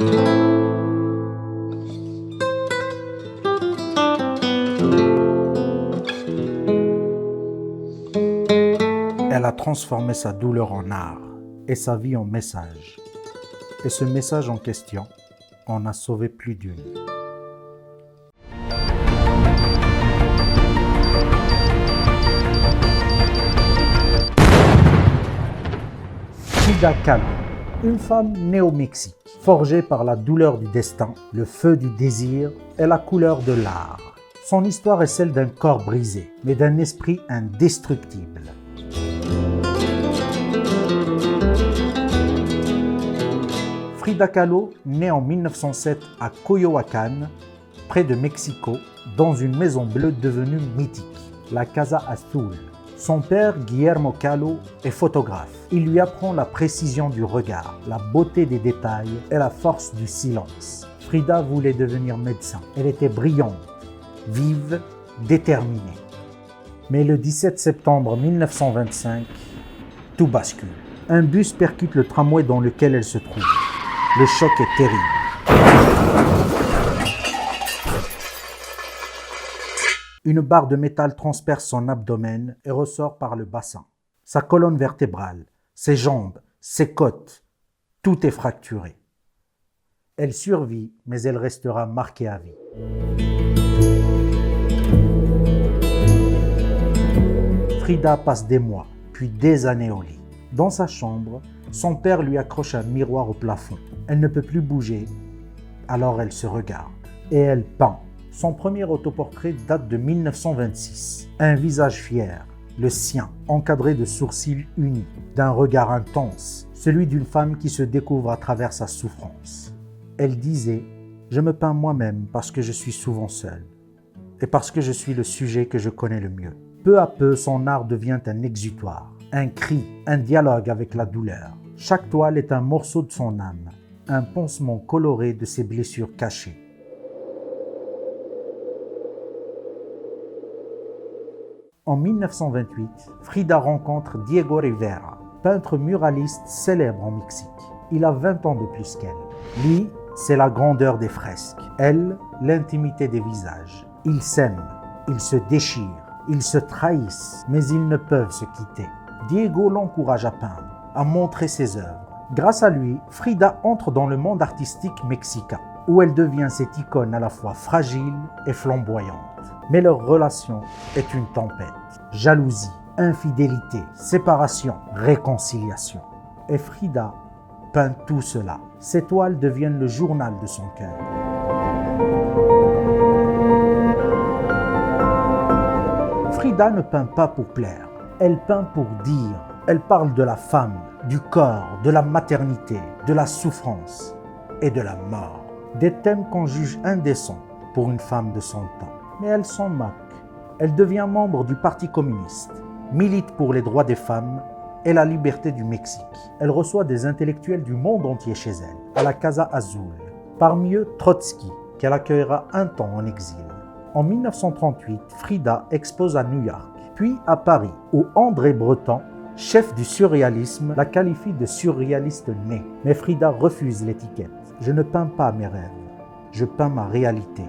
Elle a transformé sa douleur en art et sa vie en message. Et ce message en question en a sauvé plus d'une. Frida Kahlo, une femme née au Mexique, forgée par la douleur du destin, le feu du désir et la couleur de l'art. Son histoire est celle d'un corps brisé, mais d'un esprit indestructible. Frida Kahlo naît en 1907 à Coyoacán, près de Mexico, dans une maison bleue devenue mythique, la Casa Azul. Son père, Guillermo Kahlo, est photographe. Il lui apprend la précision du regard, la beauté des détails et la force du silence. Frida voulait devenir médecin. Elle était brillante, vive, déterminée. Mais le 17 septembre 1925, tout bascule. Un bus percute le tramway dans lequel elle se trouve. Le choc est terrible. Une barre de métal transperce son abdomen et ressort par le bassin. Sa colonne vertébrale, ses jambes, ses côtes, tout est fracturé. Elle survit, mais elle restera marquée à vie. Frida passe des mois, puis des années au lit. Dans sa chambre, son père lui accroche un miroir au plafond. Elle ne peut plus bouger, alors elle se regarde et elle peint. Son premier autoportrait date de 1926. Un visage fier, le sien, encadré de sourcils unis, d'un regard intense, celui d'une femme qui se découvre à travers sa souffrance. Elle disait « Je me peins moi-même parce que je suis souvent seule et parce que je suis le sujet que je connais le mieux. » Peu à peu, son art devient un exutoire, un cri, un dialogue avec la douleur. Chaque toile est un morceau de son âme, un pansement coloré de ses blessures cachées. En 1928, Frida rencontre Diego Rivera, peintre muraliste célèbre en Mexique. Il a 20 ans de plus qu'elle. Lui, c'est la grandeur des fresques. Elle, l'intimité des visages. Ils s'aiment, ils se déchirent, ils se trahissent, mais ils ne peuvent se quitter. Diego l'encourage à peindre, à montrer ses œuvres. Grâce à lui, Frida entre dans le monde artistique mexicain, où elle devient cette icône à la fois fragile et flamboyante. Mais leur relation est une tempête. Jalousie, infidélité, séparation, réconciliation. Et Frida peint tout cela. Ses toiles deviennent le journal de son cœur. Frida ne peint pas pour plaire. Elle peint pour dire. Elle parle de la femme, du corps, de la maternité, de la souffrance et de la mort. Des thèmes qu'on juge indécents pour une femme de son temps. Mais elle s'en moque. Elle devient membre du Parti communiste, milite pour les droits des femmes et la liberté du Mexique. Elle reçoit des intellectuels du monde entier chez elle, à la Casa Azul. Parmi eux, Trotsky, qu'elle accueillera un temps en exil. En 1938, Frida expose à New York, puis à Paris, où André Breton, chef du surréalisme, la qualifie de surréaliste née. Mais Frida refuse l'étiquette. Je ne peins pas mes rêves, je peins ma réalité.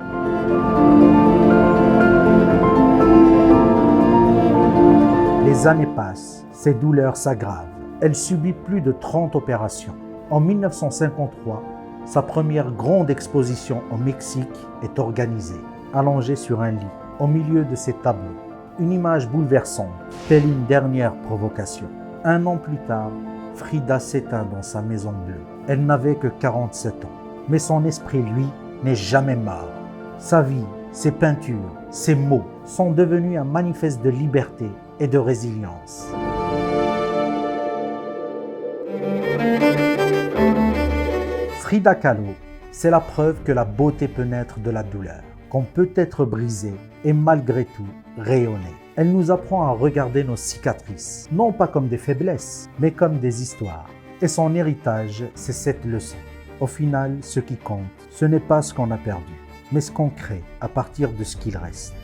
Les années passent, ses douleurs s'aggravent. Elle subit plus de 30 opérations. En 1953, sa première grande exposition au Mexique est organisée. Allongée sur un lit, au milieu de ses tableaux, une image bouleversante, telle une dernière provocation. Un an plus tard, Frida s'éteint dans sa maison bleue. Elle n'avait que 47 ans, mais son esprit, lui, n'est jamais mort. Sa vie, ses peintures, ses mots sont devenus un manifeste de liberté et de résilience. Frida Kahlo, c'est la preuve que la beauté peut naître de la douleur, qu'on peut être brisé et malgré tout rayonner. Elle nous apprend à regarder nos cicatrices, non pas comme des faiblesses, mais comme des histoires. Et son héritage, c'est cette leçon. Au final, ce qui compte, ce n'est pas ce qu'on a perdu, mais ce qu'on crée à partir de ce qu'il reste.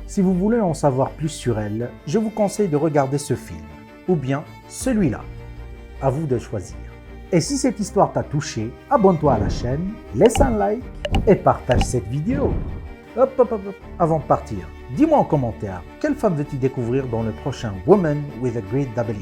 Si vous voulez en savoir plus sur elle, je vous conseille de regarder ce film, ou bien celui-là. À vous de choisir. Et si cette histoire t'a touché, abonne-toi à la chaîne, laisse un like et partage cette vidéo. Avant de partir, dis-moi en commentaire, quelle femme veux-tu découvrir dans le prochain Woman with a Great W?